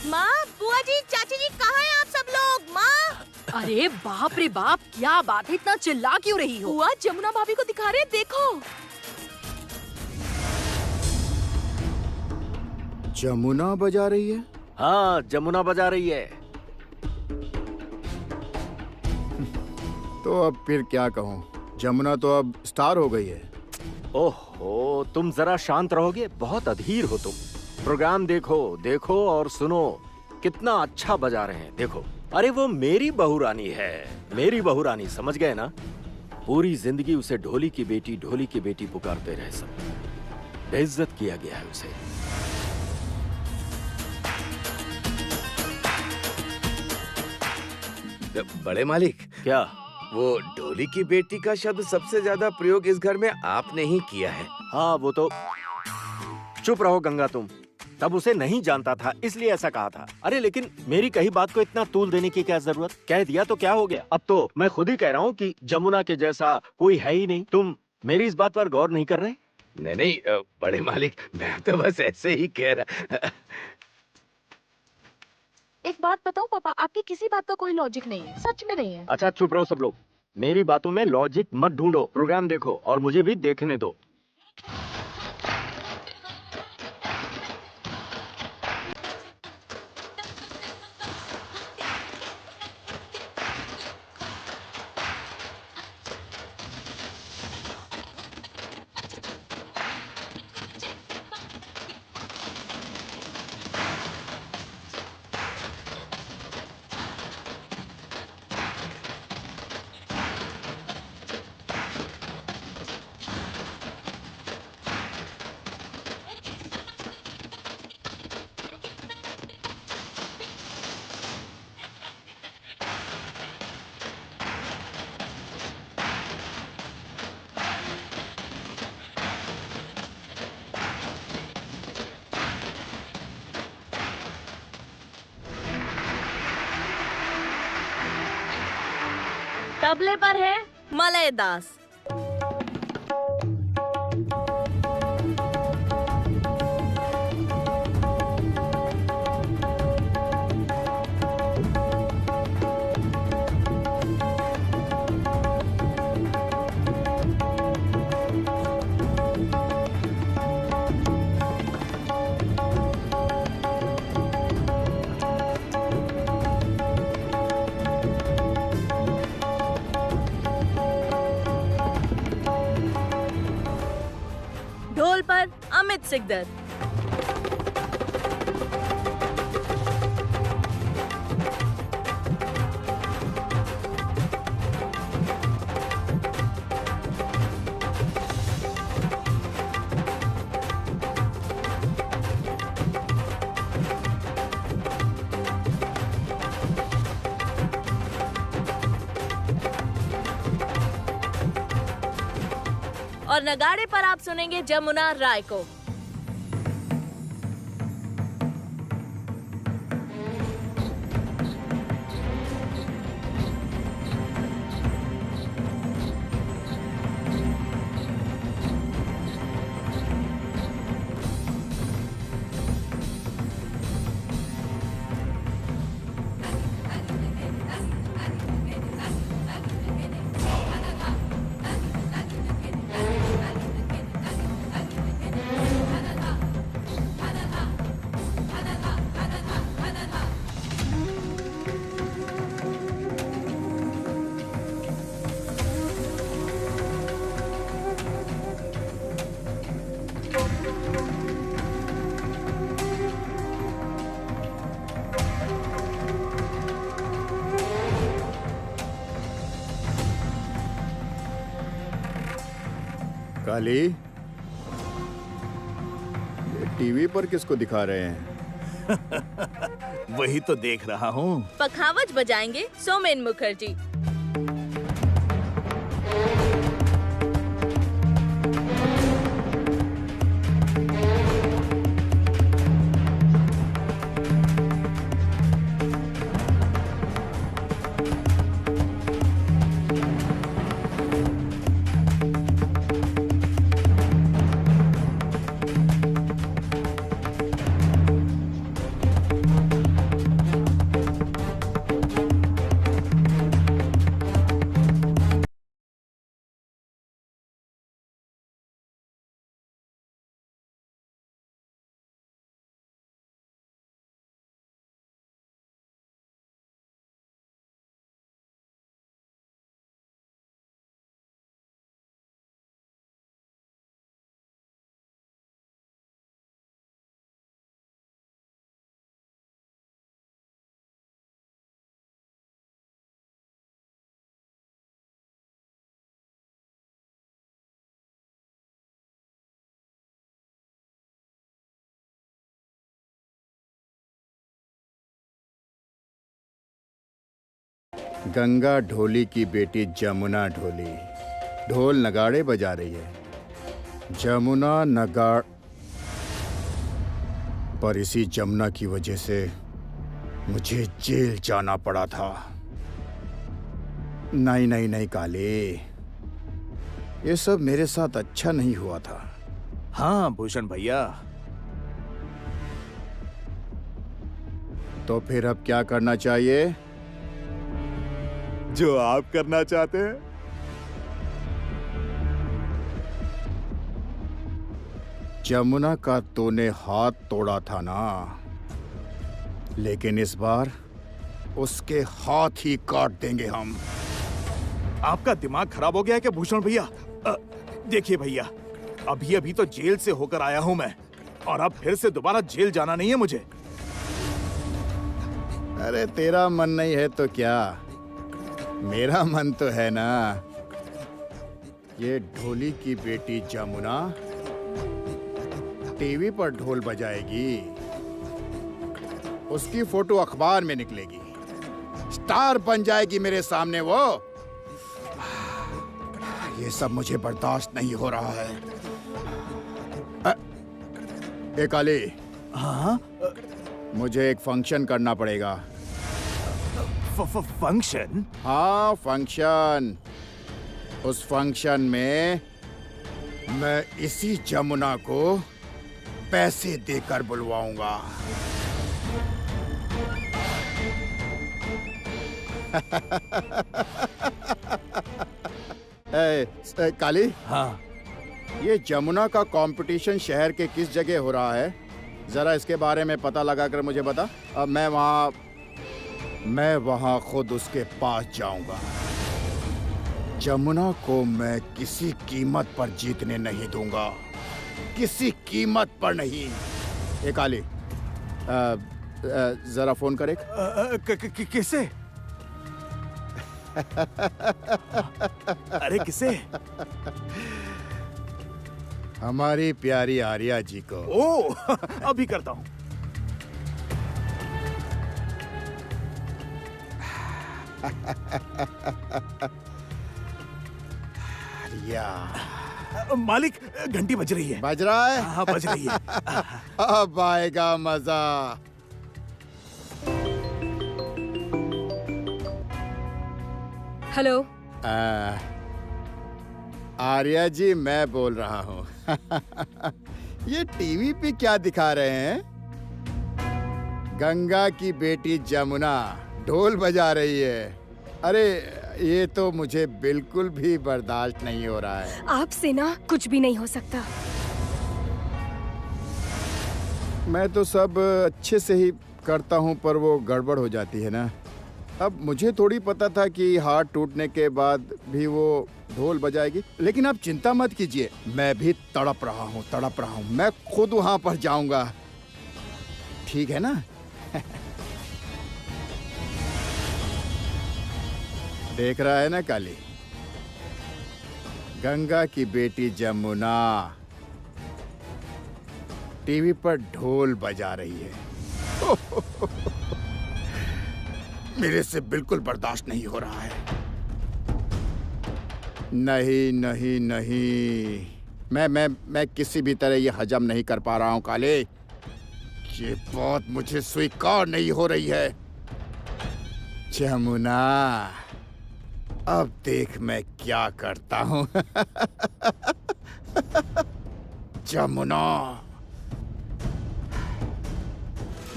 माँ, बुआ जी, चाची जी, कहाँ हैं आप सब लोग? माँ! अरे बाप रे बाप, क्या बात है, इतना चिल्ला क्यों रही हो? बुआ जमुना भाभी को दिखा रहे हैं, देखो। जमुना बजा रही है? हाँ, जमुना बजा रही है। तो अब फिर क्या कहूँ, जमुना तो अब स्टार हो गई है। ओहो, तुम जरा शांत रहोगे? बहुत अधीर हो तुम। प्रोग्राम देखो, देखो और सुनो, कितना अच्छा बजा रहे हैं, देखो। अरे वो मेरी बहू रानी है, मेरी बहू रानी, समझ गए ना? पूरी जिंदगी उसे ढोली की बेटी पुकारते रहे सब। बेइज्जत किया गया है उसे। बड़े मालिक, क्या? वो ढोली की बेटी का शब्द सबसे ज्यादा प्रयोग इस घर में आपने ही किया है। हाँ, वो तो। चुप रहो गंगा तुम। तब उसे नहीं जानता था, इसलिए ऐसा कहा था। अरे लेकिन मेरी कही बात को इतना तूल देने की क्या जरूरत? कह दिया तो क्या हो गया? अब तो मैं खुद ही कह रहा हूँ कि जमुना के जैसा कोई है ही नहीं। तुम मेरी इस बात पर गौर नहीं कर रहे? नहीं नहीं, बड़े मालिक, मैं तो बस ऐसे ही कह रहा। एक बात बताओ पापा, आपकी किसी बात का कोई लॉजिक नहीं है, सच में नहीं है। अच्छा चुप रहो सब लोग। मेरी बातों में लॉजिक मत ढूंढो, प्रोग्राम देखो और मुझे भी देखने दो। तबले पर है मलय दास। ढोल पर अमित सिकदर। और नगाड़े पर आप सुनेंगे जमुना राय को। काली, ये टीवी पर किसको दिखा रहे हैं? वही तो देख रहा हूँ। पखावज बजाएंगे सोमेन मुखर्जी। गंगा ढोली की बेटी जमुना ढोली ढोल नगाड़े बजा रही है। जमुना नगाड़ पर इसी जमुना की वजह से मुझे जेल जाना पड़ा था। नहीं नहीं नहीं काले, ये सब मेरे साथ अच्छा नहीं हुआ था। हाँ भूषण भैया। तो फिर अब क्या करना चाहिए? जो आप करना चाहते हैं। जमुना का तूने हाथ तोड़ा था ना, लेकिन इस बार उसके हाथ ही काट देंगे हम। आपका दिमाग खराब हो गया है क्या भूषण भैया? देखिए भैया, अभी अभी तो जेल से होकर आया हूं मैं, और अब फिर से दोबारा जेल जाना नहीं है मुझे। अरे तेरा मन नहीं है तो क्या, मेरा मन तो है ना। ये ढोली की बेटी जमुना टीवी पर ढोल बजाएगी, उसकी फोटो अखबार में निकलेगी, स्टार बन जाएगी मेरे सामने वो। ये सब मुझे बर्दाश्त नहीं हो रहा है। ए काली, हाँ मुझे एक फंक्शन करना पड़ेगा। फंक्शन? हाँ फंक्शन। उस फंक्शन में मैं इसी जमुना को पैसे देकर बुलवाऊंगा। काली, हाँ ये जमुना का कंपटीशन शहर के किस जगह हो रहा है? जरा इसके बारे में पता लगा कर मुझे बता। अब मैं वहां खुद उसके पास जाऊंगा। जमुना को मैं किसी कीमत पर जीतने नहीं दूंगा, किसी कीमत पर नहीं। ए काली, जरा फोन करे। किसे? अरे किसे? हमारी प्यारी आर्या जी को। ओ अभी करता हूँ। आर्या, मालिक घंटी बज रही है। बज रहा है? हाँ बज रही है। अब आएगा मजा। हेलो। आर्या जी, मैं बोल रहा हूँ। ये टीवी पे क्या दिखा रहे हैं? गंगा की बेटी जमुना ढोल बजा रही है। अरे ये तो मुझे बिल्कुल भी बर्दाश्त नहीं हो रहा है। आपसे ना कुछ भी नहीं हो सकता। मैं तो सब अच्छे से ही करता हूँ, पर वो गड़बड़ हो जाती है ना। अब मुझे थोड़ी पता था कि हाथ टूटने के बाद भी वो ढोल बजाएगी। लेकिन आप चिंता मत कीजिए, मैं भी तड़प रहा हूँ। मैं खुद वहां पर जाऊंगा, ठीक है ना? देख रहा है ना काली, गंगा की बेटी जमुना टीवी पर ढोल बजा रही है। मेरे से बिल्कुल बर्दाश्त नहीं हो रहा है। नहीं नहीं नहीं, मैं किसी भी तरह ये हजम नहीं कर पा रहा हूँ काले। ये बात मुझे स्वीकार नहीं हो रही है। जमुना, अब देख मैं क्या करता हूँ। जमुना।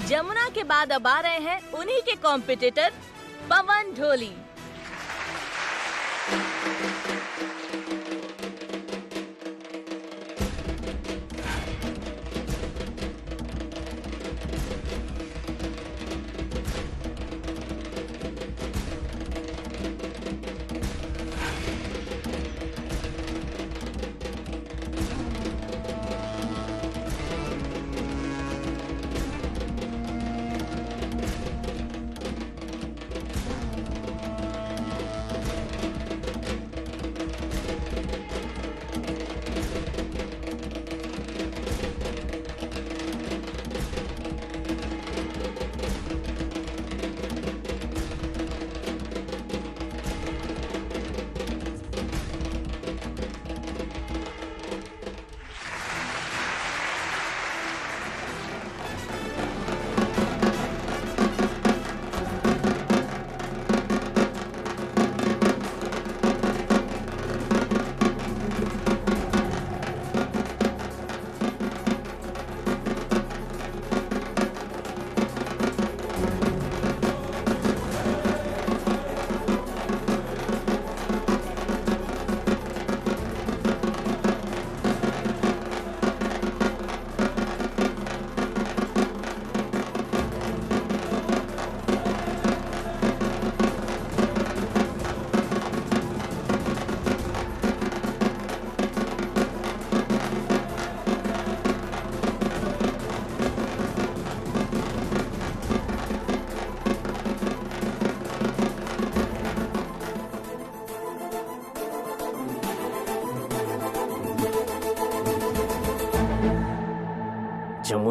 जमुना के बाद अब आ रहे हैं उन्हीं के कॉम्पिटिटर पवन ढोली।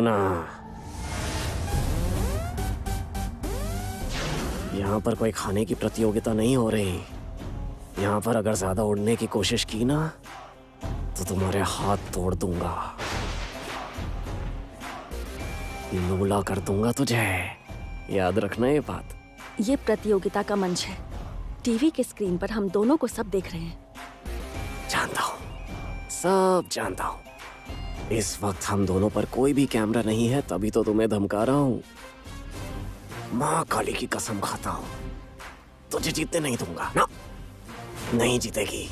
जमुना, यहाँ पर कोई खाने की प्रतियोगिता नहीं हो रही। यहाँ पर अगर ज्यादा उड़ने की कोशिश की ना तो तुम्हारे हाथ तोड़ दूंगा, लूला कर दूंगा तुझे। याद रखना ये बात। ये प्रतियोगिता का मंच है। टीवी के स्क्रीन पर हम दोनों को सब देख रहे हैं। जानता हूँ, सब जानता हूँ। इस वक्त हम दोनों पर कोई भी कैमरा नहीं है, तभी तो तुम्हें धमका रहा हूँ। माँ काली की कसम खाता हूँ, तुझे जीतने नहीं दूंगा ना, नहीं जीतेगी।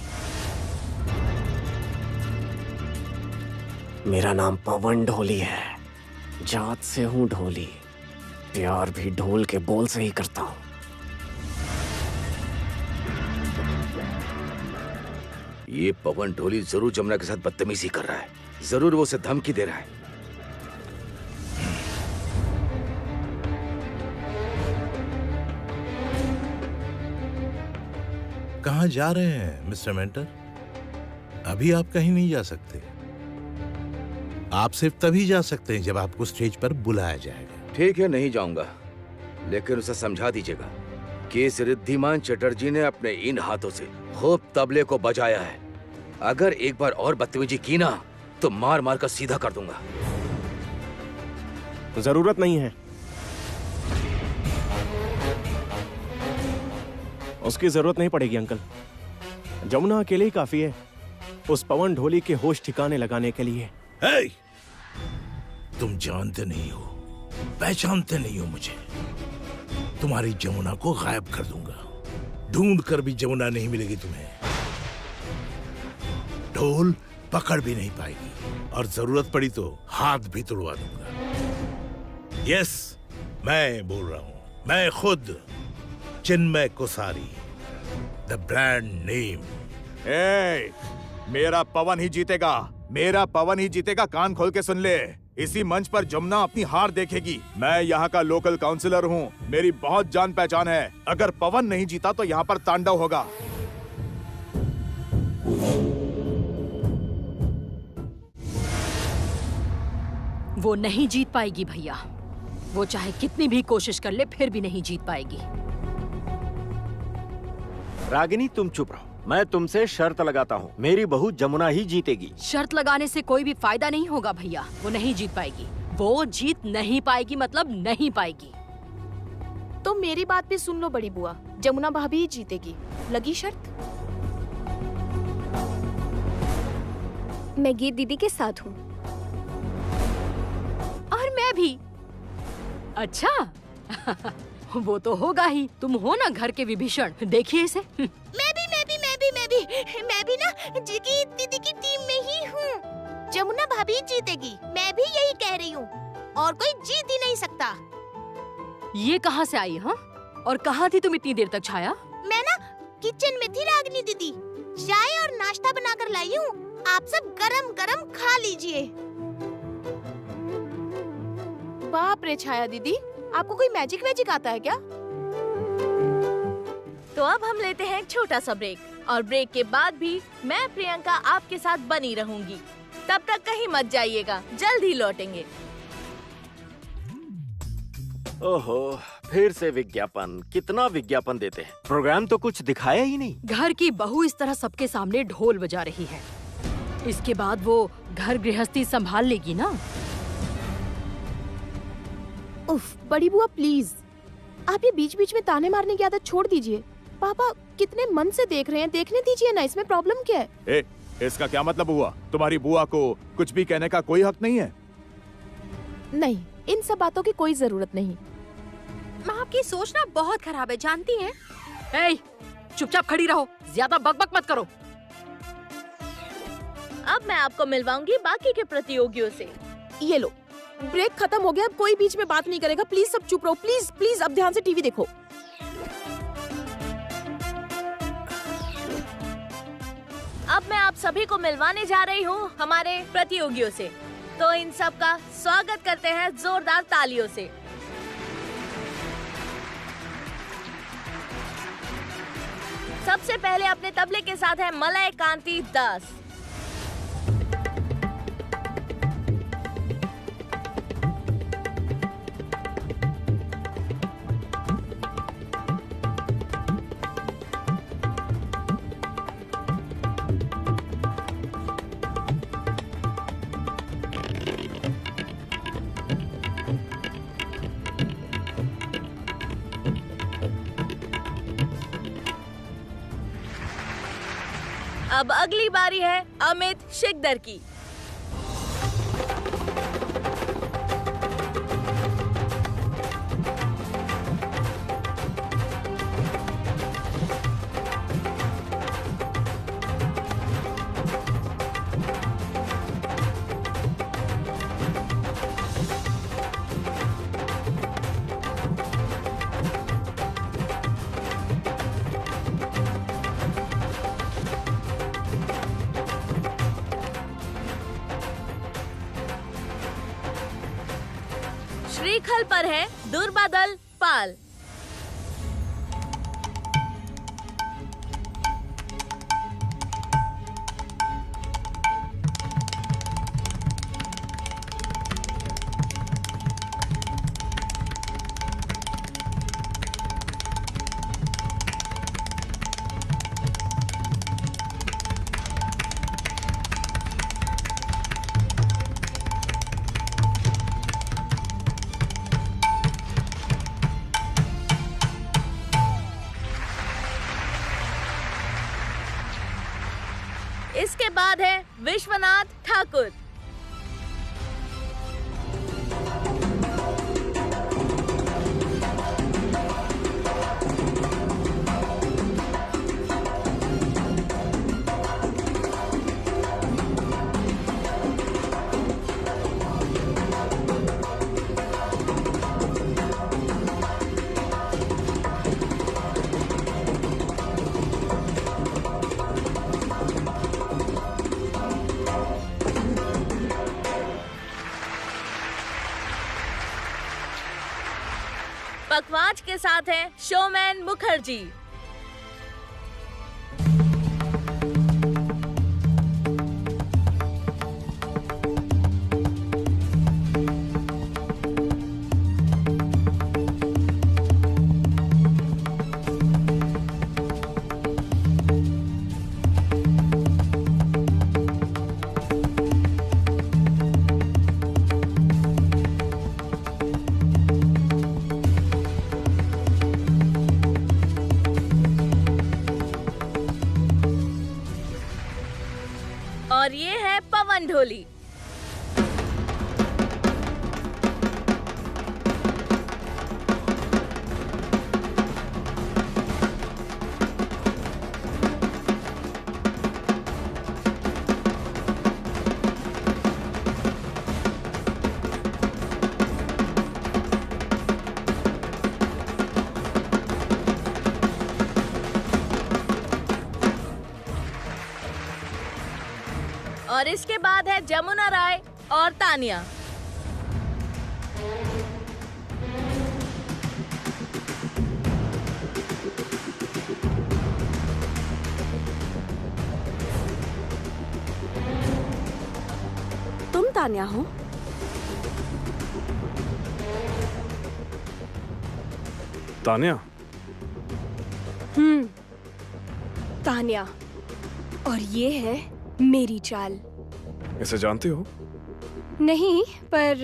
मेरा नाम पवन ढोली है, जात से हूँ ढोली, प्यार भी ढोल के बोल से ही करता हूँ। ये पवन ढोली जरूर जमुना के साथ बदतमीजी कर रहा है, जरूर वो उसे धमकी दे रहा है। कहाँ जा रहे हैं मिस्टर मेंटर? अभी आप कहीं नहीं जा सकते। आप सिर्फ तभी जा सकते हैं जब आपको स्टेज पर बुलाया जाएगा। ठीक है, नहीं जाऊंगा, लेकिन उसे समझा दीजिएगा कि इस रिद्धिमान चटर्जी ने अपने इन हाथों से खूब तबले को बजाया है। अगर एक बार और बदतमीजी की ना तो मार मार कर सीधा कर दूंगा। जरूरत नहीं है, उसकी जरूरत नहीं पड़ेगी अंकल। जमुना अकेले ही काफी है उस पवन ढोली के होश ठिकाने लगाने के लिए। हे! तुम जानते नहीं हो, पहचानते नहीं हो मुझे। तुम्हारी जमुना को गायब कर दूंगा, ढूंढ कर भी जमुना नहीं मिलेगी तुम्हें। ढोल पकड़ भी नहीं पाएगी और जरूरत पड़ी तो हाथ भी तुड़वा दूंगा। यस, मैं बोल रहा हूं, मैं खुद चिन्मय कोसारी, द ब्रांड नेम। मेरा पवन ही जीतेगा, मेरा पवन ही जीतेगा। कान खोल के सुन ले, इसी मंच पर जमुना अपनी हार देखेगी। मैं यहाँ का लोकल काउंसिलर हूँ, मेरी बहुत जान पहचान है। अगर पवन नहीं जीता तो यहाँ पर तांडव होगा। वो नहीं जीत पाएगी भैया, वो चाहे कितनी भी कोशिश कर ले फिर भी नहीं जीत पाएगी। रागिनी तुम चुप रहो, मैं तुमसे शर्त लगाता हूँ, मेरी बहू जमुना ही जीतेगी। शर्त लगाने से कोई भी फायदा नहीं होगा भैया, वो नहीं जीत पाएगी। वो जीत नहीं पाएगी मतलब नहीं पाएगी। तो मेरी बात भी सुन लो बड़ी बुआ, जमुना भाभी ही जीतेगी। लगी शर्त? मैं गीत दीदी के साथ हूँ। और मैं भी। अच्छा वो तो होगा ही, तुम हो ना घर के विभीषण, देखिए इसे। मैं भी ना गीत दीदी की टीम में ही हूँ। जमुना भाभी जीतेगी, मैं भी यही कह रही हूँ, और कोई जीत ही नहीं सकता। ये कहाँ से आई? हाँ, और कहाँ थी तुम इतनी देर तक छाया? मैं ना किचन में थी रागिनी दीदी, चाय और नाश्ता बनाकर लाई हूँ, आप सब गरम गरम खा लीजिए। बाप रे छाया दीदी, आपको कोई मैजिक वैजिक आता है क्या? तो अब हम लेते हैं एक छोटा सा ब्रेक, और ब्रेक के बाद भी मैं प्रियंका आपके साथ बनी रहूंगी। तब तक कहीं मत जाइएगा, जल्द ही लौटेंगे। ओहो, फिर से विज्ञापन। कितना विज्ञापन देते हैं, प्रोग्राम तो कुछ दिखाया ही नहीं। घर की बहू इस तरह सबके सामने ढोल बजा रही है, इसके बाद वो घर गृहस्थी संभाल लेगी ना। उफ, बड़ी बुआ प्लीज, आप ये बीच बीच में ताने मारने की आदत छोड़ दीजिए। पापा कितने मन से देख रहे हैं, देखने दीजिए ना, इसमें प्रॉब्लम क्या है? इसका क्या मतलब हुआ? तुम्हारी बुआ को कुछ भी कहने का कोई हक नहीं है? नहीं, इन सब बातों की कोई जरूरत नहीं। माँ आपकी सोच ना बहुत खराब है, जानती हैं? ए, चुपचाप खड़ी रहो, ज्यादा बकबक मत करो। अब मैं आपको मिलवाऊंगी बाकी के प्रतियोगियों से। ये लो, ब्रेक खत्म हो गया, अब कोई बीच में बात नहीं करेगा। प्लीज सब चुप रहो, प्लीज प्लीज, अब ध्यान से टीवी देखो। अब मैं आप सभी को मिलवाने जा रही हूँ हमारे प्रतियोगियों से, तो इन सब का स्वागत करते हैं जोरदार तालियों से। सबसे पहले अपने तबले के साथ है मलय कांति दास। अब अगली बारी है अमित शिकदर की। श्रीखल पर है दुर्बादल पाल। इसके बाद है विश्वनाथ ठाकुर। पकवाज के साथ है शोमैन मुखर्जी। और ये है पवन ढोली। और इसके बाद है जमुना राय और तानिया। तुम तानिया हो? तानिया? तानिया। और ये है मेरी चाल। इसे जानते हो? नहीं, पर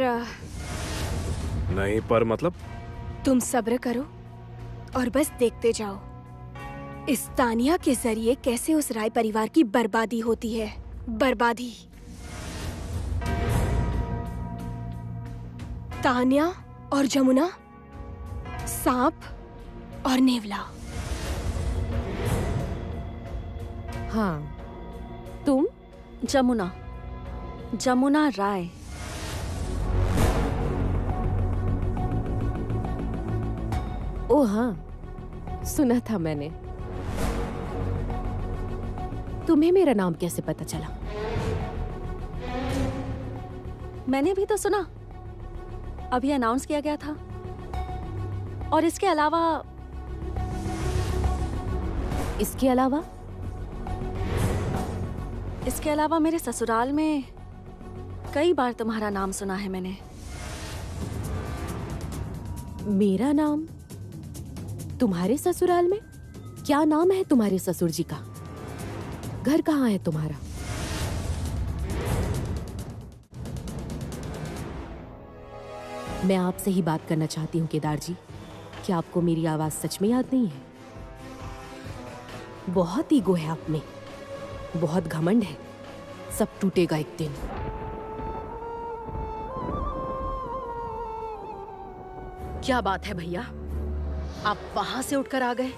नहीं पर मतलब? तुम सब्र करो और बस देखते जाओ इस तानिया के जरिए कैसे उस राय परिवार की बर्बादी होती है। बर्बादी। तानिया और जमुना, सांप और नेवला। हाँ, तुम जमुना, जमुना राय। ओ हाँ, सुना था मैंने। तुम्हें मेरा नाम कैसे पता चला? मैंने भी तो सुना, अभी अनाउंस किया गया था। और इसके अलावा मेरे ससुराल में कई बार तुम्हारा नाम सुना है मैंने। मेरा नाम तुम्हारे ससुराल में? क्या नाम है तुम्हारे ससुर जी का? घर कहाँ है तुम्हारा? मैं आपसे ही बात करना चाहती हूँ केदार जी। क्या आपको मेरी आवाज सच में याद नहीं है? बहुत ईगो है आप में। बहुत घमंड है, सब टूटेगा एक दिन। क्या बात है भैया, आप वहां से उठकर आ गए?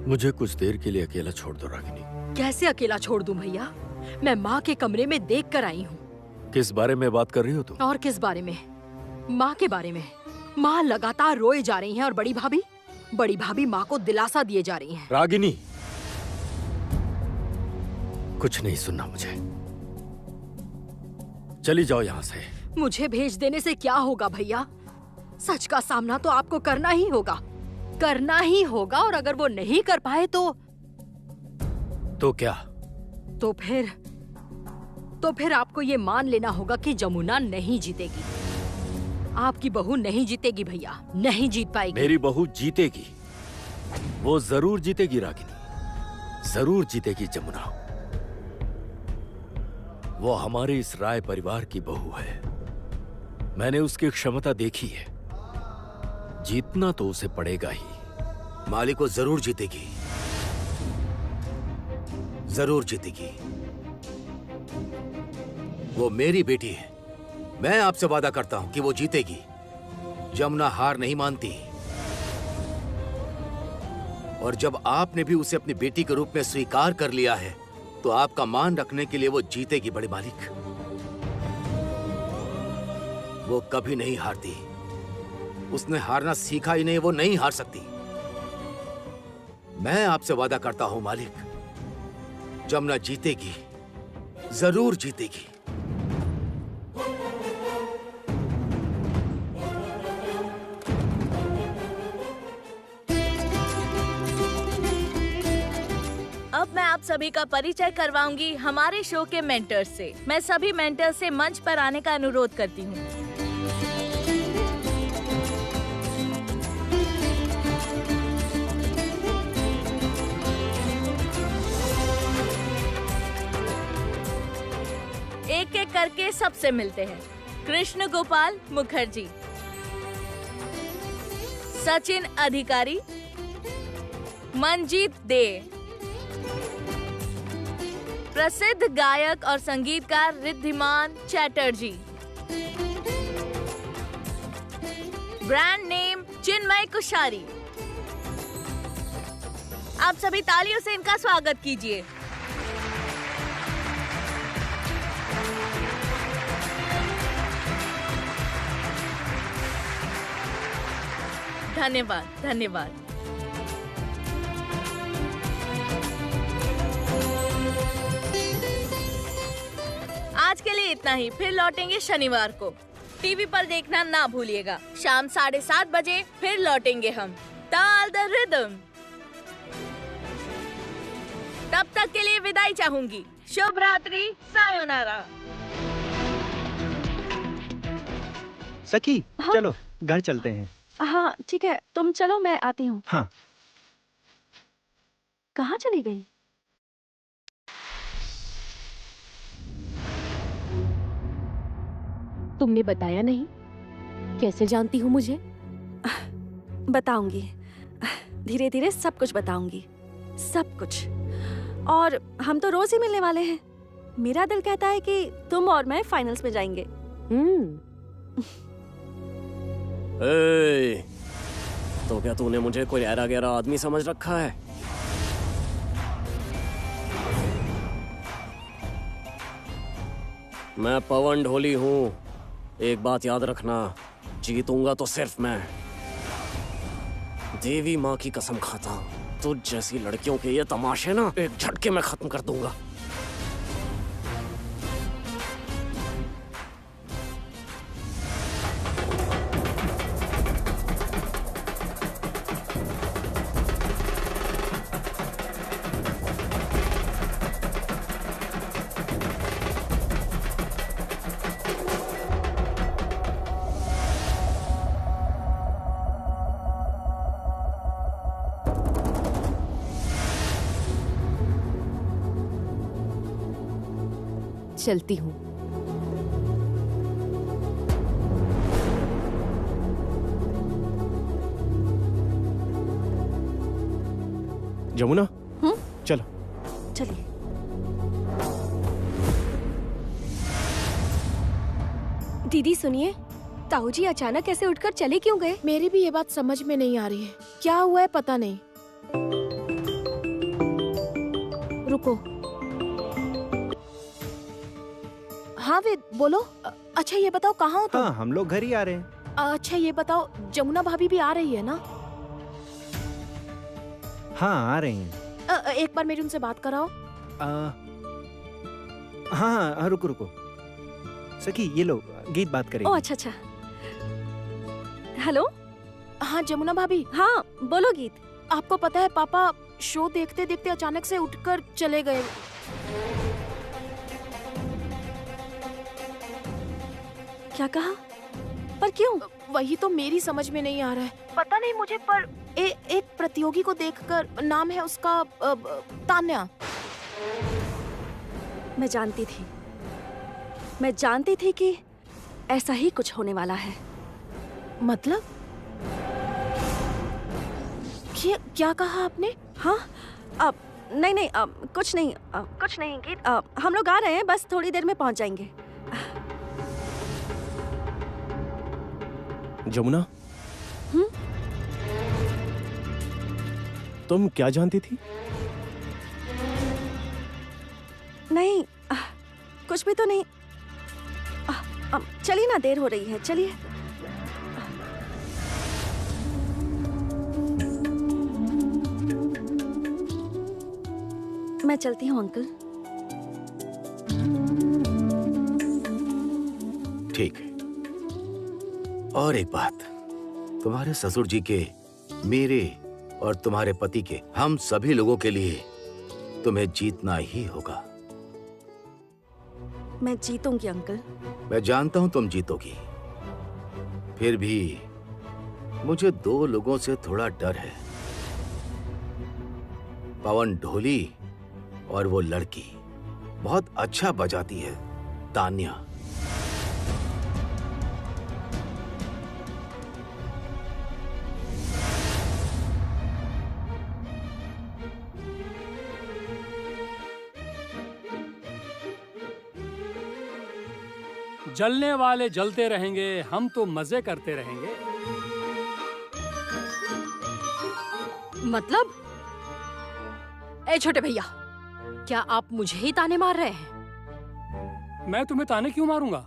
मुझे कुछ देर के लिए अकेला छोड़ दो रागिनी। कैसे अकेला छोड़ दूं भैया? मैं माँ के कमरे में देख कर आई हूँ। किस बारे में बात कर रही हो तुम? और किस बारे में? माँ के बारे में। माँ लगातार रोए जा रही हैं और बड़ी भाभी माँ को दिलासा दिए जा रही हैं। रागिनी, कुछ नहीं सुनना मुझे। चली जाओ यहाँ से। मुझे भेज देने से क्या होगा भैया? सच का सामना तो आपको करना ही होगा, करना ही होगा। और अगर वो नहीं कर पाए तो क्या? तो फिर आपको ये मान लेना होगा कि जमुना नहीं जीतेगी। आपकी बहू नहीं जीतेगी भैया, नहीं जीत पाएगी। मेरी बहू जीतेगी, वो जरूर जीतेगी रागिनी, जरूर जीतेगी जमुना। वो हमारे इस राय परिवार की बहू है। मैंने उसकी क्षमता देखी है, जीतना तो उसे पड़ेगा ही। मालिक को जरूर जीतेगी, जरूर जीतेगी। वो मेरी बेटी है, मैं आपसे वादा करता हूं कि वो जीतेगी। जमुना हार नहीं मानती, और जब आपने भी उसे अपनी बेटी के रूप में स्वीकार कर लिया है तो आपका मान रखने के लिए वो जीतेगी बड़े मालिक। वो कभी नहीं हारती, उसने हारना सीखा ही नहीं, वो नहीं हार सकती। मैं आपसे वादा करता हूं मालिक, जमुना जीतेगी, जरूर जीतेगी। अब मैं आप सभी का परिचय करवाऊंगी हमारे शो के मेंटर्स से। मैं सभी मेंटर्स से मंच पर आने का अनुरोध करती हूँ। एक एक करके सबसे मिलते हैं। कृष्ण गोपाल मुखर्जी, सचिन अधिकारी, मंजीत दे, प्रसिद्ध गायक और संगीतकार रिद्धिमान चैटर्जी, ब्रांड नेम चिन्मय कुशारी। आप सभी तालियों से इनका स्वागत कीजिए। धन्यवाद, धन्यवाद। आज के लिए इतना ही, फिर लौटेंगे शनिवार को। टीवी पर देखना ना भूलिएगा। शाम 7:30 बजे फिर लौटेंगे हम। ताल द रिदम। तब तक के लिए विदाई चाहूंगी। शुभ रात्रि, सायोनारा। सखी, चलो घर चलते हैं। हाँ ठीक है, तुम चलो, मैं आती हूँ। हाँ। कहाँ चली गई? तुमने बताया नहीं, कैसे जानती हूँ मुझे? बताऊंगी, धीरे धीरे सब कुछ बताऊंगी, सब कुछ। और हम तो रोज ही मिलने वाले हैं। मेरा दिल कहता है कि तुम और मैं फाइनल्स में जाएंगे। तो क्या तूने मुझे कोई ऐरा गैरा आदमी समझ रखा है? मैं पवन ढोली हूँ। एक बात याद रखना, जीतूंगा तो सिर्फ मैं। देवी माँ की कसम खाता हूँ, तुझ जैसी लड़कियों के ये तमाशे ना एक झटके में खत्म कर दूंगा। चलती हूँ। जमुना, चलो। चलिए। दीदी सुनिए, ताऊ जी अचानक ऐसे उठकर चले क्यों गए? मेरी भी ये बात समझ में नहीं आ रही है। क्या हुआ है पता नहीं। रुको। हाँ वेद बोलो। अच्छा ये बताओ कहाँ हो तुम? हाँ, हम लोग घर ही आ रहे हैं। अच्छा ये बताओ जमुना भाभी भी आ रही है ना? हाँ आ रहे हैं। एक बार मेरी उनसे बात कराओ। हाँ रुको रुको। सखी ये लो, गीत बात करेगी। ओह अच्छा। हेलो। हाँ जमुना भाभी। हाँ बोलो गीत। आपको पता है पापा शो देखते देखते अचानक से उठकर चले गए। क्या कहा? पर क्यों? वही तो मेरी समझ में नहीं आ रहा है। पता नहीं मुझे, पर एक प्रतियोगी को देखकर, नाम है उसका तान्या। मैं जानती थी कि ऐसा ही कुछ होने वाला है। मतलब? क्या कहा आपने? हाँ अब नहीं कुछ नहीं गीत। हम लोग आ रहे हैं, बस थोड़ी देर में पहुंच जाएंगे। जमुना, तुम क्या जानती थी? नहीं कुछ भी तो नहीं। चलिए ना, देर हो रही है, चलिए। मैं चलती हूँ अंकल। ठीक है। और एक बात, तुम्हारे ससुर जी के, मेरे और तुम्हारे पति के, हम सभी लोगों के लिए तुम्हें जीतना ही होगा। मैं जीतूंगी अंकल। मैं जानता हूं तुम जीतोगी, फिर भी मुझे 2 लोगों से थोड़ा डर है। पवन ढोली और वो लड़की बहुत अच्छा बजाती है, तान्या। जलने वाले जलते रहेंगे, हम तो मजे करते रहेंगे। मतलब? ए छोटे भैया, क्या आप मुझे ही ताने मार रहे हैं? मैं तुम्हें ताने क्यों मारूंगा?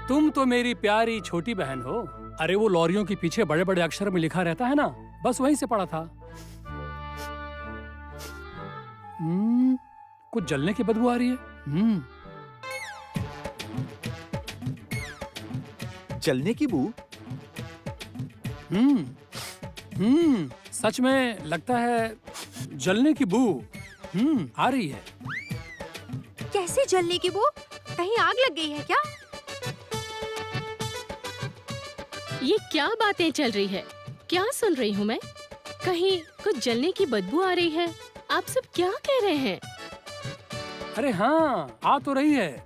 तुम तो मेरी प्यारी छोटी बहन हो। अरे वो लॉरियों के पीछे बड़े बड़े अक्षर में लिखा रहता है ना, बस वहीं से पढ़ा था। कुछ जलने की बदबू आ रही है। जलने की बू? सच में लगता है जलने की बू आ रही है। कैसे जलने की बू? कहीं आग लग गई है क्या? ये क्या बातें चल रही है? क्या सुन रही हूँ मैं? कहीं कुछ जलने की बदबू आ रही है। आप सब क्या कह रहे हैं? अरे हाँ, आ तो रही है।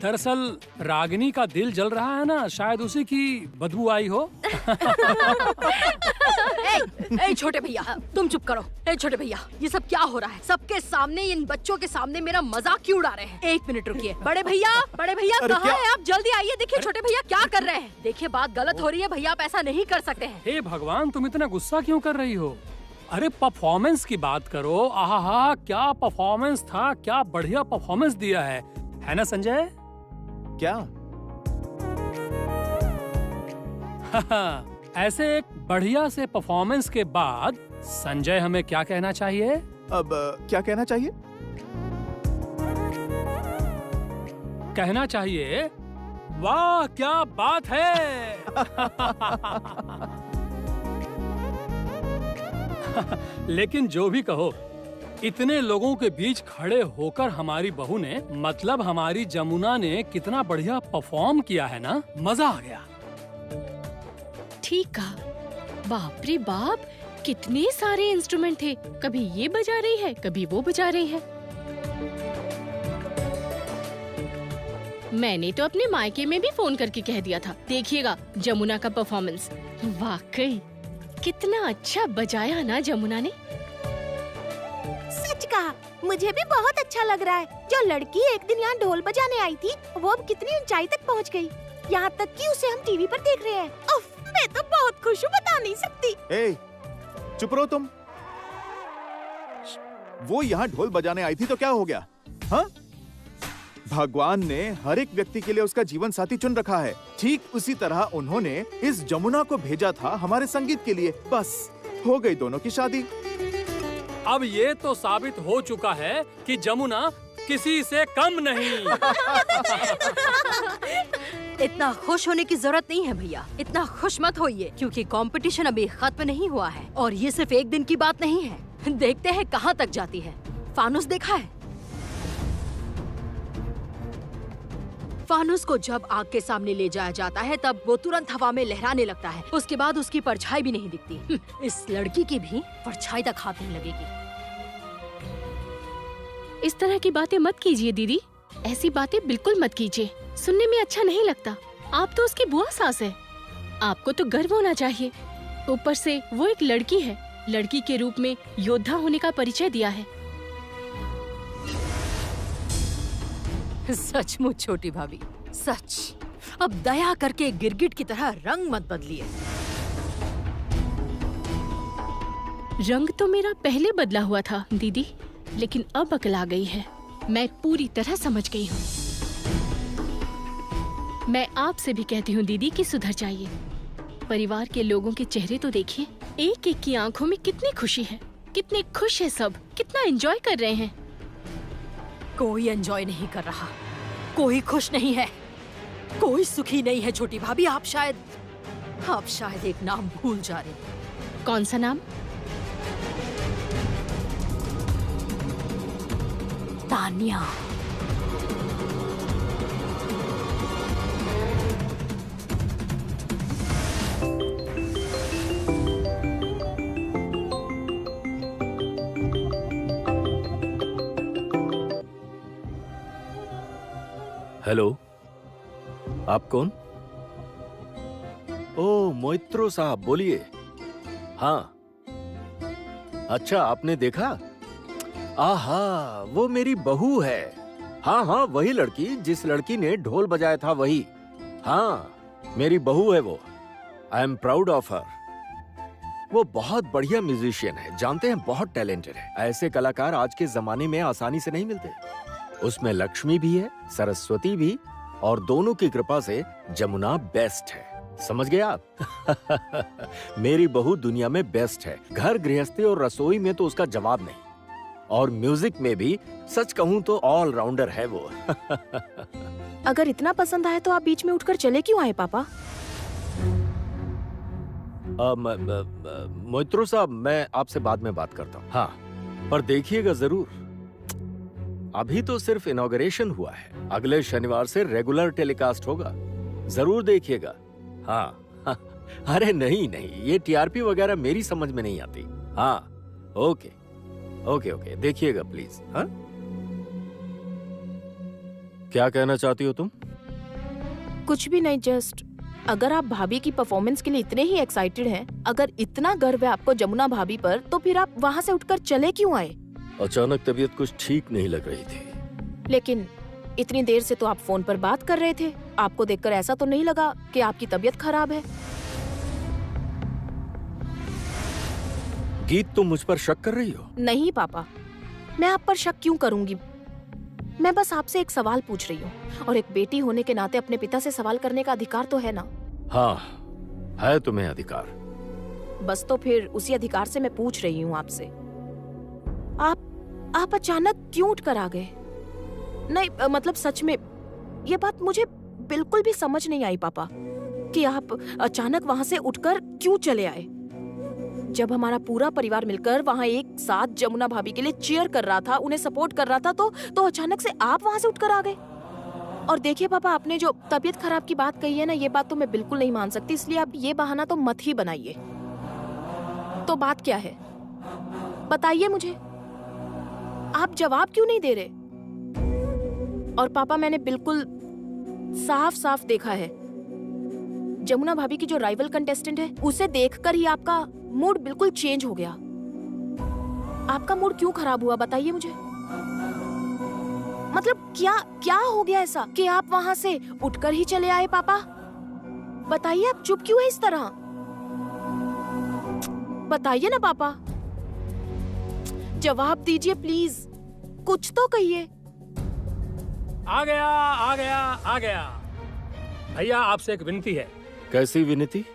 दरअसल रागिनी का दिल जल रहा है ना, शायद उसी की बदबू आई हो। ए छोटे भैया, तुम चुप करो। ए छोटे भैया, ये सब क्या हो रहा है? सबके सामने, इन बच्चों के सामने मेरा मजाक क्यों उड़ा रहे हैं? 1 मिनट रुकिए। बड़े भैया कहाँ हैं आप? जल्दी आइए। देखिए छोटे भैया क्या कर रहे हैं। देखिए बात गलत हो रही है भैया, आप ऐसा नहीं कर सकते हैं। हे भगवान, तुम इतना गुस्सा क्यों कर रही हो? अरे परफॉर्मेंस की बात करो। आहा, क्या परफॉर्मेंस था, क्या बढ़िया परफॉर्मेंस दिया है ना संजय? क्या? ऐसे एक बढ़िया से परफॉर्मेंस के बाद संजय हमें क्या कहना चाहिए? अब क्या कहना चाहिए? कहना चाहिए वाह क्या बात है। लेकिन जो भी कहो, इतने लोगों के बीच खड़े होकर हमारी बहू ने, मतलब हमारी जमुना ने कितना बढ़िया परफॉर्म किया है ना, मजा आ गया। ठीक कहा। बाप रे बाप, कितने सारे इंस्ट्रूमेंट थे। कभी ये बजा रही है, कभी वो बजा रही है। मैंने तो अपने मायके में भी फोन करके कह दिया था, देखिएगा जमुना का परफॉर्मेंस। वाकई कितना अच्छा बजाया ना जमुना ने। सच कहा, मुझे भी बहुत अच्छा लग रहा है। जो लड़की एक दिन यहाँ ढोल बजाने आई थी, वो अब कितनी ऊंचाई तक पहुँच गई। यहाँ तक कि उसे हम टीवी पर देख रहे हैं। उफ, मैं तो बहुत खुश हूँ, बता नहीं सकती। ए, चुप रहो तुम। वो यहाँ ढोल बजाने आई थी तो क्या हो गया? हाँ? भगवान ने हर एक व्यक्ति के लिए उसका जीवन साथी चुन रखा है। ठीक उसी तरह उन्होंने इस जमुना को भेजा था हमारे संगीत के लिए। बस हो गई दोनों की शादी। अब ये तो साबित हो चुका है कि जमुना किसी से कम नहीं। इतना खुश होने की जरूरत नहीं है भैया, इतना खुश मत होइए, क्योंकि कंपटीशन अभी खत्म नहीं हुआ है और ये सिर्फ एक दिन की बात नहीं है। देखते हैं कहाँ तक जाती है। फानुस देखा है? फानुस को जब आग के सामने ले जाया जाता है तब वो तुरंत हवा में लहराने लगता है। उसके बाद उसकी परछाई भी नहीं दिखती। इस लड़की की भी परछाई तक हाथ नहीं लगेगी। इस तरह की बातें मत कीजिए दीदी, ऐसी बातें बिल्कुल मत कीजिए, सुनने में अच्छा नहीं लगता। आप तो उसकी बुआ सास है, आपको तो गर्व होना चाहिए। ऊपर से वो एक लड़की है, लड़की के रूप में योद्धा होने का परिचय दिया है। सचमुच छोटी भाभी, सच। अब दया करके गिरगिट की तरह रंग मत बदलिए। रंग तो मेरा पहले बदला हुआ था दीदी, लेकिन अब अकल आ गई है। मैं पूरी तरह समझ गई हूँ। मैं आपसे भी कहती हूँ दीदी कि सुधर जाइए। परिवार के लोगों के चेहरे तो देखिए, एक एक की आंखों में कितनी खुशी है, कितने खुश है सब, कितना एंजॉय कर रहे हैं। कोई एंजॉय नहीं कर रहा, कोई खुश नहीं है, कोई सुखी नहीं है छोटी भाभी। आप शायद एक नाम भूल जा रहे। कौन सा नाम? तान्या। हेलो, आप कौन? ओ मोइत्रो साहब, बोलिए। हाँ, अच्छा, आपने देखा? आहा, वो मेरी बहू है। हाँ हाँ, वही लड़की, जिस लड़की ने ढोल बजाया था, वही। हाँ, मेरी बहू है वो। I am proud of her. वो बहुत बढ़िया म्यूजिशियन है, जानते हैं, बहुत टैलेंटेड है। ऐसे कलाकार आज के जमाने में आसानी से नहीं मिलते। उसमें लक्ष्मी भी है, सरस्वती भी, और दोनों की कृपा से जमुना बेस्ट है। समझ गए आप? मेरी बहू दुनिया में बेस्ट है। घर गृहस्थी और रसोई में तो उसका जवाब नहीं, और म्यूजिक में भी सच कहूँ तो ऑल राउंडर है वो। अगर इतना पसंद आए तो आप बीच में उठकर चले क्यों आए पापा? मोइत्रो साहब, मैं आपसे बाद में बात करता हूँ। हाँ, पर देखिएगा जरूर। अभी तो सिर्फ इनॉग्रेशन हुआ है, अगले शनिवार से रेगुलर टेलीकास्ट होगा, जरूर देखिएगा। हाँ, अरे नहीं नहीं, ये टीआरपी वगैरह मेरी समझ में नहीं आती। हाँ, ओके ओके ओके, देखिएगा प्लीज। हाँ, क्या कहना चाहती हो तुम? कुछ भी नहीं, जस्ट अगर आप भाभी की परफॉर्मेंस के लिए इतने ही एक्साइटेड हैं, अगर इतना गर्व है आपको जमुना भाभी पर, तो फिर आप वहाँ से उठकर चले क्यों आए? अचानक तबीयत कुछ ठीक नहीं लग रही थी। लेकिन इतनी देर से तो आप फोन पर बात कर रहे थे। आपको देखकर ऐसा तो नहीं लगा कि आपकी तबीयत खराब है? गीत, तुम मुझ पर शक कर रही हो? नहीं पापा, मैं आप पर शक क्यों करूंगी? मैं बस आपसे एक सवाल पूछ रही हूँ, और एक बेटी होने के नाते अपने पिता से सवाल करने का अधिकार तो है ना? हाँ, है तुम्हें अधिकार। बस तो फिर उसी अधिकार से मैं पूछ रही हूँ आपसे, आप अचानक क्यों उठकर आ गए? नहीं, मतलब सच में ये बात मुझे बिल्कुल भी समझ नहीं आई पापा, कि आप अचानक वहाँ से उठकर क्यों चले आए। जब हमारा पूरा परिवार मिलकर वहाँ एक साथ जमुना भाभी के लिए चीयर कर रहा था, उन्हें सपोर्ट कर रहा था, तो अचानक से आप वहाँ से उठकर आ गए। और देखिए पापा, आपने जो तबीयत खराब की बात कही है ना, ये बात तो मैं बिल्कुल नहीं मान सकती, इसलिए आप ये बहाना तो मत ही बनाइए। तो बात क्या है, बताइए मुझे। आप जवाब क्यों नहीं दे रहे? और पापा, मैंने बिल्कुल साफ साफ देखा है, जमुना भाभी की जो राइवल कंटेस्टेंट है, उसे देखकर ही आपका मूड बिल्कुल चेंज हो गया। आपका मूड क्यों खराब हुआ बताइए मुझे। मतलब क्या क्या हो गया ऐसा कि आप वहाँ से उठकर ही चले आए पापा? बताइए, आप चुप क्यों है इस तरह? बताइए ना पापा, जवाब दीजिए प्लीज, कुछ तो कहिए। आ गया आ गया आ गया। भैया आपसे एक विनती है। कैसी विनती?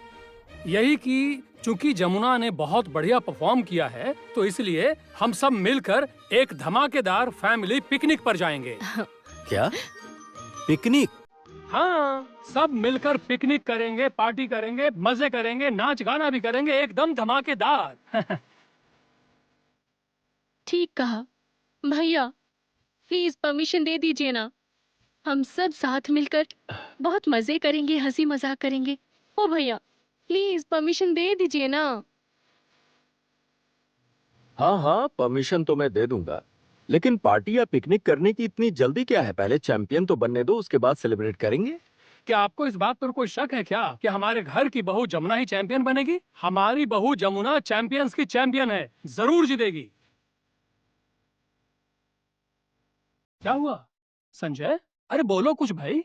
यही कि चूंकि जमुना ने बहुत बढ़िया परफॉर्म किया है तो इसलिए हम सब मिलकर एक धमाकेदार फैमिली पिकनिक पर जाएंगे। क्या पिकनिक? हाँ, सब मिलकर पिकनिक करेंगे, पार्टी करेंगे, मजे करेंगे, नाच गाना भी करेंगे, एकदम धमाकेदार। ठीक कहा भैया, प्लीज परमिशन दे दीजिए ना। हम सब साथ मिलकर बहुत मजे करेंगे, हंसी मजाक करेंगे। ओ भैया प्लीज परमिशन दे दीजिए ना। हाँ हाँ, परमिशन तो मैं दे दूंगा, लेकिन पार्टी या पिकनिक करने की इतनी जल्दी क्या है? पहले चैंपियन तो बनने दो, उसके बाद सेलिब्रेट करेंगे। क्या आपको इस बात पर कोई शक है क्या कि हमारे घर की बहू जमुना ही चैंपियन बनेगी? हमारी बहू जमुना चैंपियंस की चैंपियन है, जरूर जीतेगी। क्या हुआ संजय? अरे बोलो कुछ भाई।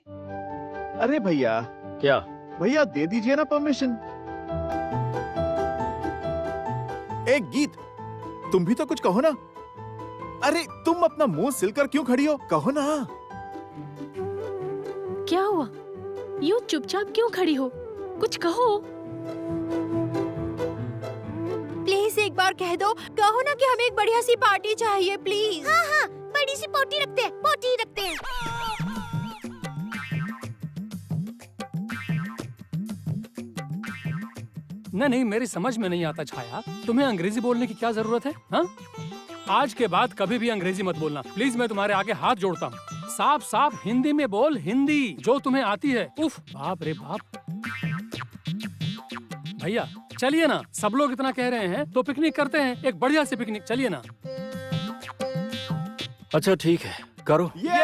अरे भैया। क्या भैया दे दीजिए ना परमिशन। एक गीत, तुम भी तो कुछ कहो ना। अरे तुम अपना मुंह सिलकर क्यों खड़ी हो, कहो ना। क्या हुआ? यूं चुपचाप क्यों खड़ी हो? कुछ कहो। प्लीज एक बार कह दो, कहो ना कि हमें एक बढ़िया सी पार्टी चाहिए प्लीज। हाँ हाँ, बड़ी सी पोटी रखते हैं, पोटी रखते हैं। नहीं, मेरी समझ में नहीं आता छाया, तुम्हें अंग्रेजी बोलने की क्या जरूरत है? हाँ, आज के बाद कभी भी अंग्रेजी मत बोलना प्लीज। मैं तुम्हारे आगे हाथ जोड़ता हूँ। साफ साफ हिंदी में बोल, हिंदी जो तुम्हें आती है। उफ, बाप रे बाप। भैया चलिए ना, सब लोग इतना कह रहे हैं तो पिकनिक करते हैं, एक बढ़िया सी पिकनिक। चलिए ना। अच्छा ठीक है, करो। ये